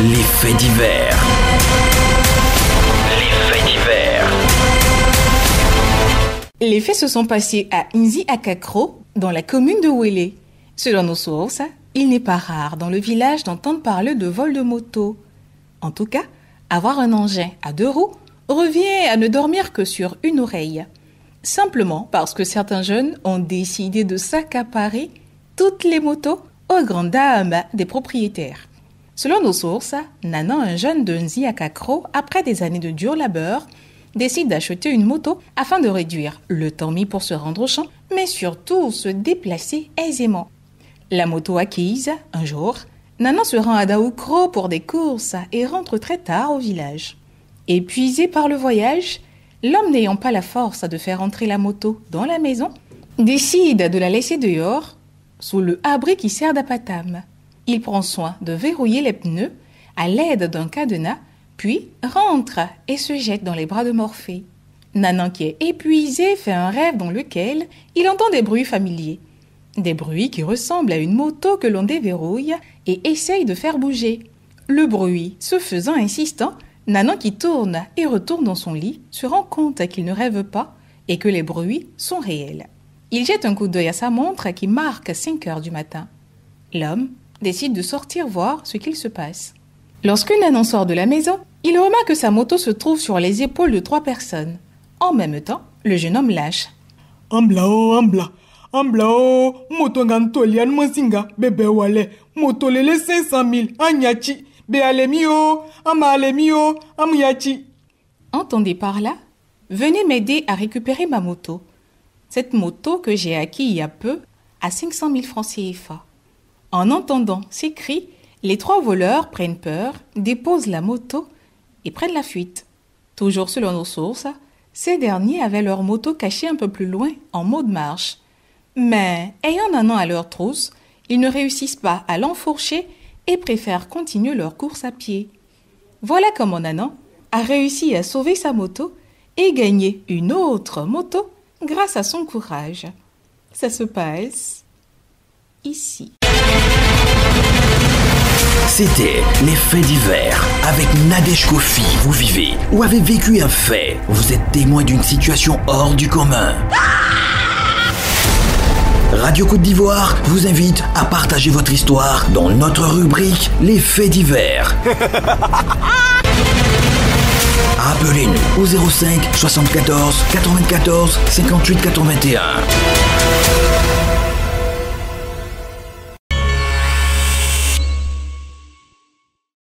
Les faits divers. Les faits divers. Les faits se sont passés à Nzi-Akakro, dans la commune de Wélé. Selon nos sources, il n'est pas rare dans le village d'entendre parler de vol de moto. En tout cas, avoir un engin à 2 roues revient à ne dormir que sur une oreille. Simplement parce que certains jeunes ont décidé de s'accaparer toutes les motos aux grandes dames des propriétaires. Selon nos sources, Nanan, un jeune de Nzi-Akakro, après des années de dur labeur, décide d'acheter une moto afin de réduire le temps mis pour se rendre au champ, mais surtout se déplacer aisément. La moto acquise, un jour, Nanan se rend à Daoukro pour des courses et rentre très tard au village. Épuisé par le voyage, l'homme n'ayant pas la force de faire entrer la moto dans la maison, décide de la laisser dehors, sous le abri qui sert d'apatam. Il prend soin de verrouiller les pneus à l'aide d'un cadenas, puis rentre et se jette dans les bras de Morphée. Nanan, qui est épuisé, fait un rêve dans lequel il entend des bruits familiers. Des bruits qui ressemblent à une moto que l'on déverrouille et essaye de faire bouger. Le bruit se faisant insistant, Nanan, qui tourne et retourne dans son lit, se rend compte qu'il ne rêve pas et que les bruits sont réels. Il jette un coup d'œil à sa montre qui marque 5 heures du matin. L'homme décide de sortir voir ce qu'il se passe. Lorsque Nanan sort de la maison, il remarque que sa moto se trouve sur les épaules de 3 personnes. En même temps, le jeune homme lâche. Ambla, moto ngantolian monsinga, bébé wale, moto lele 500 000, anyachi, be alemio, ama alemio, amyachi. Entendez par là, venez m'aider à récupérer ma moto. Cette moto que j'ai acquise il y a peu à 500 000 francs CFA. En entendant ces cris, les 3 voleurs prennent peur, déposent la moto et prennent la fuite. Toujours selon nos sources, ces derniers avaient leur moto cachée un peu plus loin, en mode marche. Mais, ayant Nanan à leur trousse, ils ne réussissent pas à l'enfourcher et préfèrent continuer leur course à pied. Voilà comment Nanan a réussi à sauver sa moto et gagner une autre moto grâce à son courage. Ça se passe ici. C'était les faits divers avec Nadège Kofi. Vous vivez ou avez vécu un fait. Vous êtes témoin d'une situation hors du commun. Radio Côte d'Ivoire vous invite à partager votre histoire dans notre rubrique Les faits divers. Appelez-nous au 05 74 94 58 81.